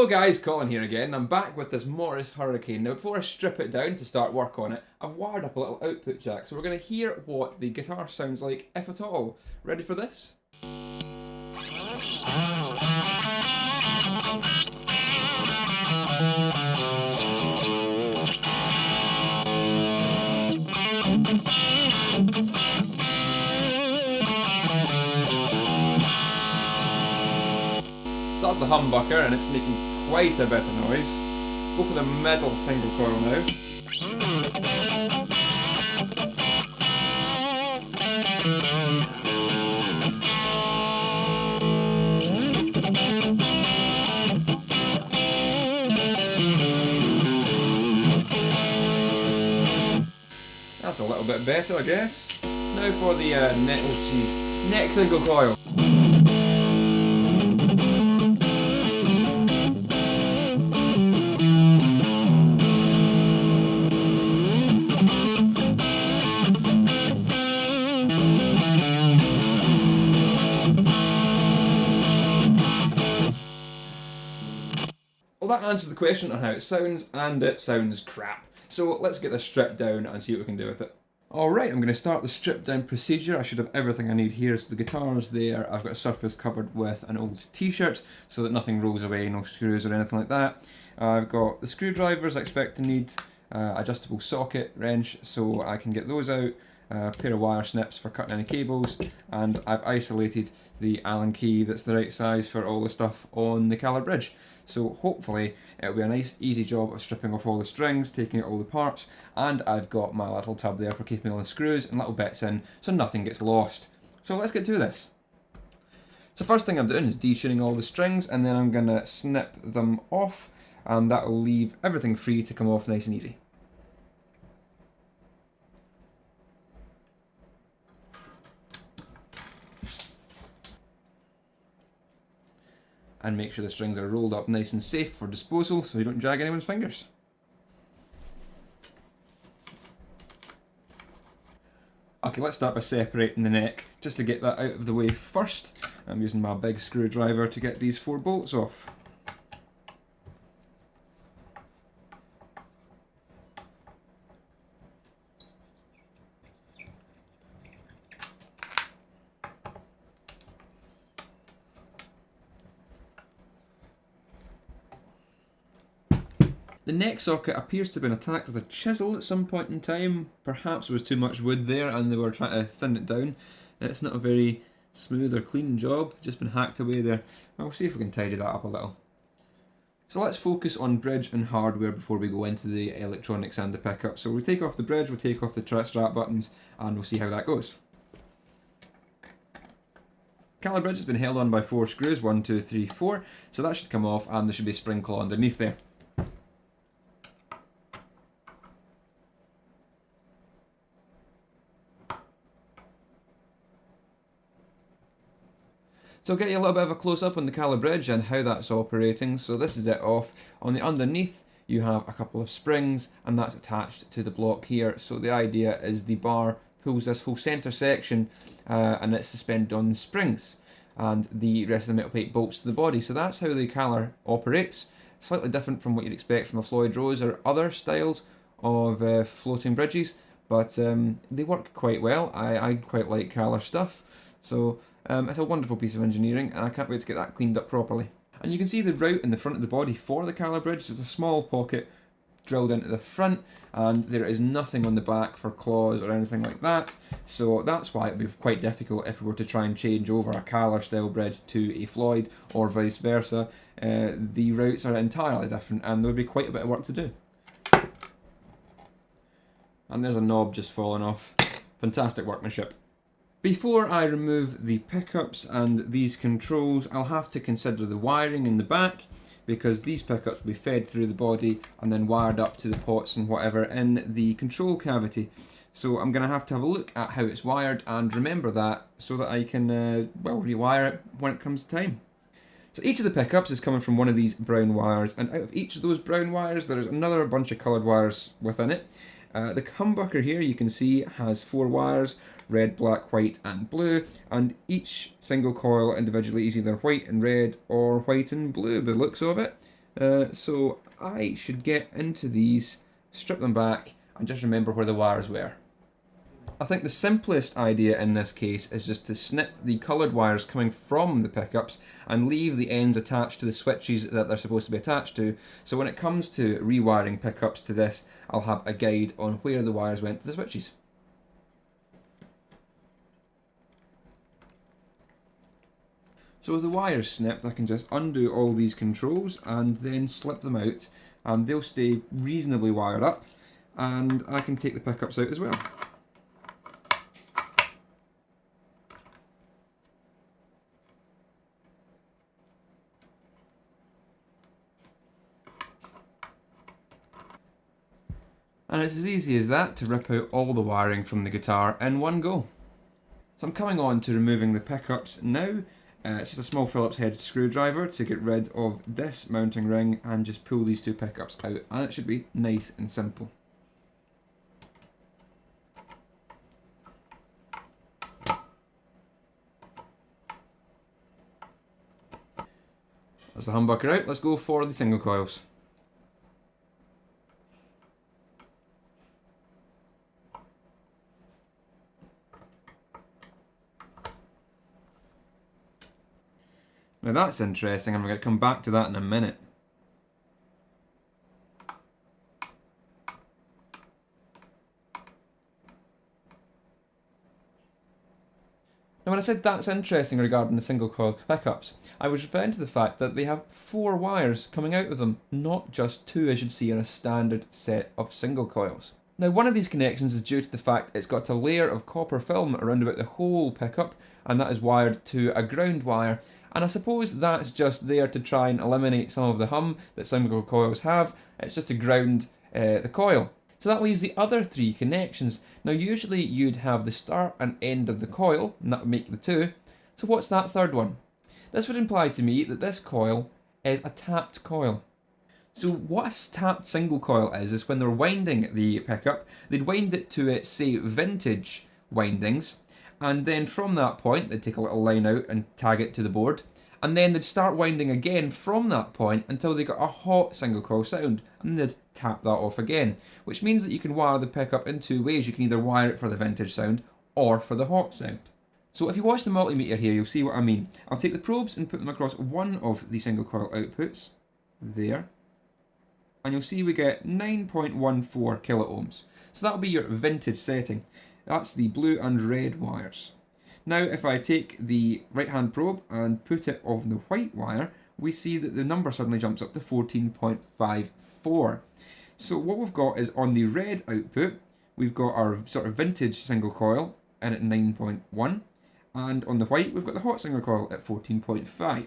Hello guys, Colin here again. I'm back with this Morris Hurricane. Now before I strip it down to start work on it, I've wired up a little output jack, so we're going to hear what the guitar sounds like, if at all. Ready for this? So that's the humbucker and it's making quite a bit of noise. Go for the middle single coil now. That's a little bit better, I guess. Now for the next single coil. Well, that answers the question on how it sounds, and it sounds crap. So let's get this stripped down and see what we can do with it. Alright, I'm going to start the strip down procedure. I should have everything I need here. So the guitar's there, I've got a surface covered with an old t-shirt so that nothing rolls away, no screws or anything like that. I've got the screwdrivers I expect to need, adjustable socket wrench so I can get those out, a pair of wire snips for cutting any cables, and I've isolated the Allen key that's the right size for all the stuff on the Color bridge. So hopefully it'll be a nice easy job of stripping off all the strings, taking out all the parts, and I've got my little tub there for keeping all the screws and little bits in so nothing gets lost. So let's get to this. So first thing I'm doing is detuning all the strings, and then I'm going to snip them off, and that will leave everything free to come off nice and easy. And make sure the strings are rolled up nice and safe for disposal so you don't jag anyone's fingers. Okay, let's start by separating the neck. Just to get that out of the way first, I'm using my big screwdriver to get these 4 bolts off. The neck socket appears to have been attacked with a chisel at some point in time. Perhaps there was too much wood there and they were trying to thin it down. It's not a very smooth or clean job, just been hacked away there. I'll see if we can tidy that up a little. So let's focus on bridge and hardware before we go into the electronics and the pickup. So we'll take off the bridge, we'll take off the strap buttons, and we'll see how that goes. Color bridge has been held on by 4 screws, 1, 2, 3, 4, so that should come off and there should be a spring claw underneath there. So I'll get you a little bit of a close-up on the Color bridge and how that's operating. So this is it off. On the underneath you have a couple of springs and that's attached to the block here. So the idea is the bar pulls this whole centre section and it's suspended on the springs, and the rest of the metal plate bolts to the body. So that's how the Color operates. Slightly different from what you'd expect from a Floyd Rose or other styles of floating bridges, but they work quite well. I quite like Color stuff. So it's a wonderful piece of engineering and I can't wait to get that cleaned up properly. And you can see the route in the front of the body for the Color bridge. There's a small pocket drilled into the front and there is nothing on the back for claws or anything like that. So that's why it would be quite difficult if we were to try and change over a Color style bridge to a Floyd or vice versa. The routes are entirely different and there would be quite a bit of work to do. And there's a knob just falling off. Fantastic workmanship. Before I remove the pickups and these controls, I'll have to consider the wiring in the back, because these pickups will be fed through the body and then wired up to the pots and whatever in the control cavity. So I'm going to have a look at how it's wired and remember that so that I can well, rewire it when it comes time. So each of the pickups is coming from one of these brown wires, and out of each of those brown wires there's another bunch of coloured wires within it. The humbucker here you can see has 4 wires, red, black, white and blue, and each single coil individually is either white and red or white and blue by the looks of it. So I should get into these, strip them back, and just remember where the wires were. I think the simplest idea in this case is just to snip the coloured wires coming from the pickups and leave the ends attached to the switches that they're supposed to be attached to. So when it comes to rewiring pickups to this, I'll have a guide on where the wires went to the switches. So with the wires snipped, I can just undo all these controls and then slip them out, and they'll stay reasonably wired up, and I can take the pickups out as well. And it's as easy as that to rip out all the wiring from the guitar in one go. So I'm coming on to removing the pickups now. It's just a small Phillips head screwdriver to get rid of this mounting ring and just pull these two pickups out, and it should be nice and simple. That's the humbucker out, let's go for the single coils. Now that's interesting, I'm going to come back to that in a minute. Now when I said that's interesting regarding the single coil pickups, I was referring to the fact that they have 4 wires coming out of them, not just 2 as you'd see on a standard set of single coils. Now one of these connections is due to the fact it's got a layer of copper film around about the whole pickup, and that is wired to a ground wire, and I suppose that's just there to try and eliminate some of the hum that single coils have. It's just to ground the coil. So that leaves the other 3 connections. Now usually you'd have the start and end of the coil, and that would make the 2. So what's that third one? This would imply to me that this coil is a tapped coil. So what a tapped single coil is when they're winding the pickup, they'd wind it to its, say, vintage windings, and then from that point they'd take a little line out and tag it to the board, and then they'd start winding again from that point until they got a hot single coil sound, and they'd tap that off again, which means that you can wire the pickup in 2 ways. You can either wire it for the vintage sound or for the hot sound. So if you watch the multimeter here, you'll see what I mean. I'll take the probes and put them across one of the single coil outputs, there, and you'll see we get 9.14 kiloohms. So that'll be your vintage setting. That's the blue and red wires. Now if I take the right hand probe and put it on the white wire, we see that the number suddenly jumps up to 14.54. So what we've got is on the red output, we've got our sort of vintage single coil in at 9.1, and on the white we've got the hot single coil at 14.5.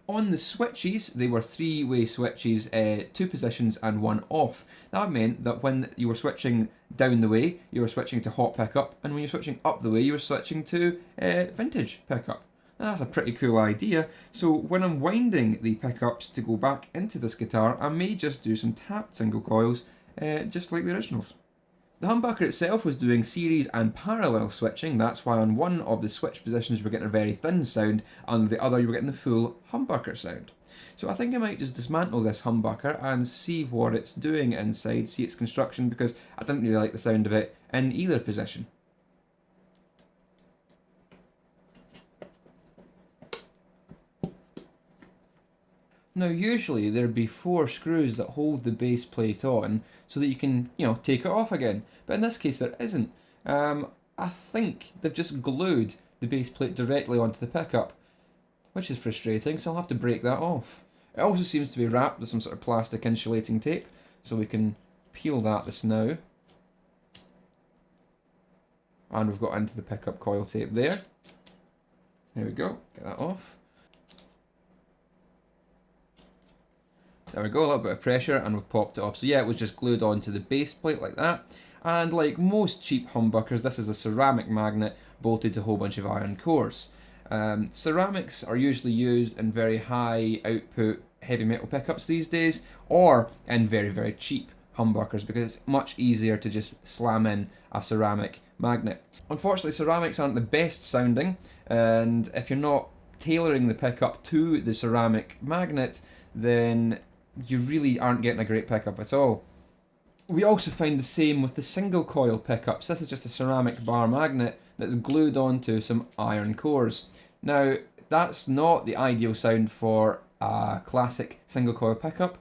On the switches, they were 3-way switches, 2 positions and 1 off. That meant that when you were switching down the way, you were switching to hot pickup, and when you're switching up the way, you were switching to vintage pickup. Now, that's a pretty cool idea. So when I'm winding the pickups to go back into this guitar, I may just do some tapped single coils, just like the originals. The humbucker itself was doing series and parallel switching. That's why on one of the switch positions you were getting a very thin sound, and the other you were getting the full humbucker sound. So I think I might just dismantle this humbucker and see what it's doing inside, see its construction, because I didn't really like the sound of it in either position. Now usually there'd be 4 screws that hold the base plate on so that you can, take it off again. But in this case there isn't. I think they've just glued the base plate directly onto the pickup, which is frustrating, so I'll have to break that off. It also seems to be wrapped with some sort of plastic insulating tape, so we can peel that just now. And we've got into the pickup coil tape there. There we go, get that off. There we go, a little bit of pressure and we've popped it off. So yeah, it was just glued onto the base plate like that. And like most cheap humbuckers, this is a ceramic magnet bolted to a whole bunch of iron cores. Ceramics are usually used in very high output heavy metal pickups these days, or in very, very cheap humbuckers, because it's much easier to just slam in a ceramic magnet. Unfortunately, ceramics aren't the best sounding, and if you're not tailoring the pickup to the ceramic magnet, then you really aren't getting a great pickup at all. We also find the same with the single coil pickups. This is just a ceramic bar magnet that's glued onto some iron cores. Now, that's not the ideal sound for a classic single coil pickup.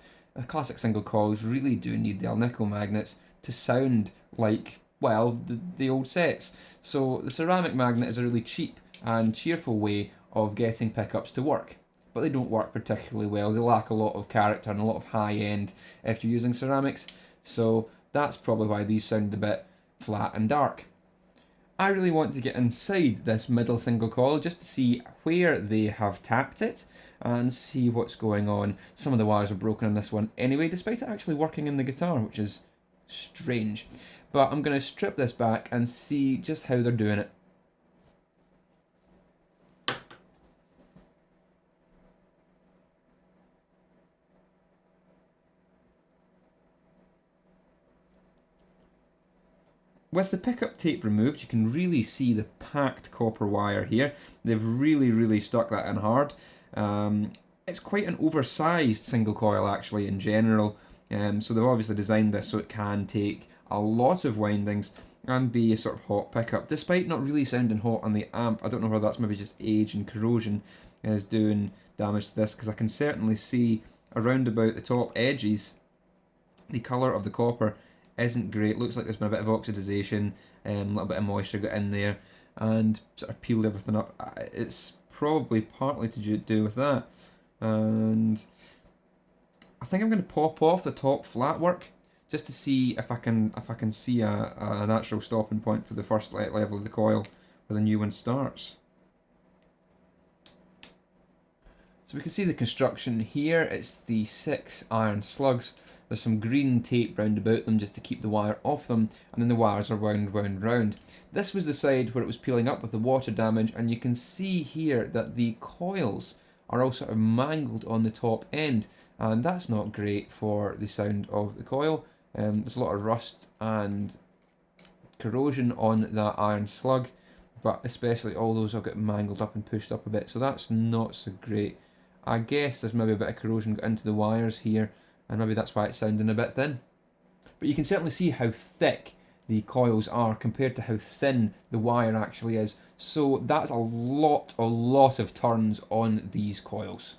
Classic single coils really do need the nickel magnets to sound like, well, the old sets. So the ceramic magnet is a really cheap and cheerful way of getting pickups to work. But they don't work particularly well. They lack a lot of character and a lot of high end if you're using ceramics. So that's probably why these sound a bit flat and dark. I really want to get inside this middle single coil just to see where they have tapped it and see what's going on. Some of the wires are broken in this one anyway, despite it actually working in the guitar, which is strange. But I'm going to strip this back and see just how they're doing it. With the pickup tape removed, you can really see the packed copper wire here. They've really stuck that in hard. It's quite an oversized single coil actually in general, so they've obviously designed this so it can take a lot of windings and be a sort of hot pickup, despite not really sounding hot on the amp. I don't know whether that's maybe just age and corrosion is doing damage to this, because I can certainly see around about the top edges the colour of the copper isn't great. Looks like there's been a bit of oxidization, a little bit of moisture got in there and sort of peeled everything up. It's probably partly to do with that. And I think I'm going to pop off the top flat work just to see if I can see an actual stopping point for the first level of the coil where the new one starts. So we can see the construction here. It's the 6 iron slugs. There's some green tape round about them just to keep the wire off them, and then the wires are wound round. This was the side where it was peeling up with the water damage, and you can see here that the coils are all sort of mangled on the top end, and that's not great for the sound of the coil. There's a lot of rust and corrosion on that iron slug, but especially all those have got mangled up and pushed up a bit, so that's not so great. I guess there's maybe a bit of corrosion got into the wires here, and maybe that's why it's sounding a bit thin. But you can certainly see how thick the coils are compared to how thin the wire actually is. So that's a lot of turns on these coils.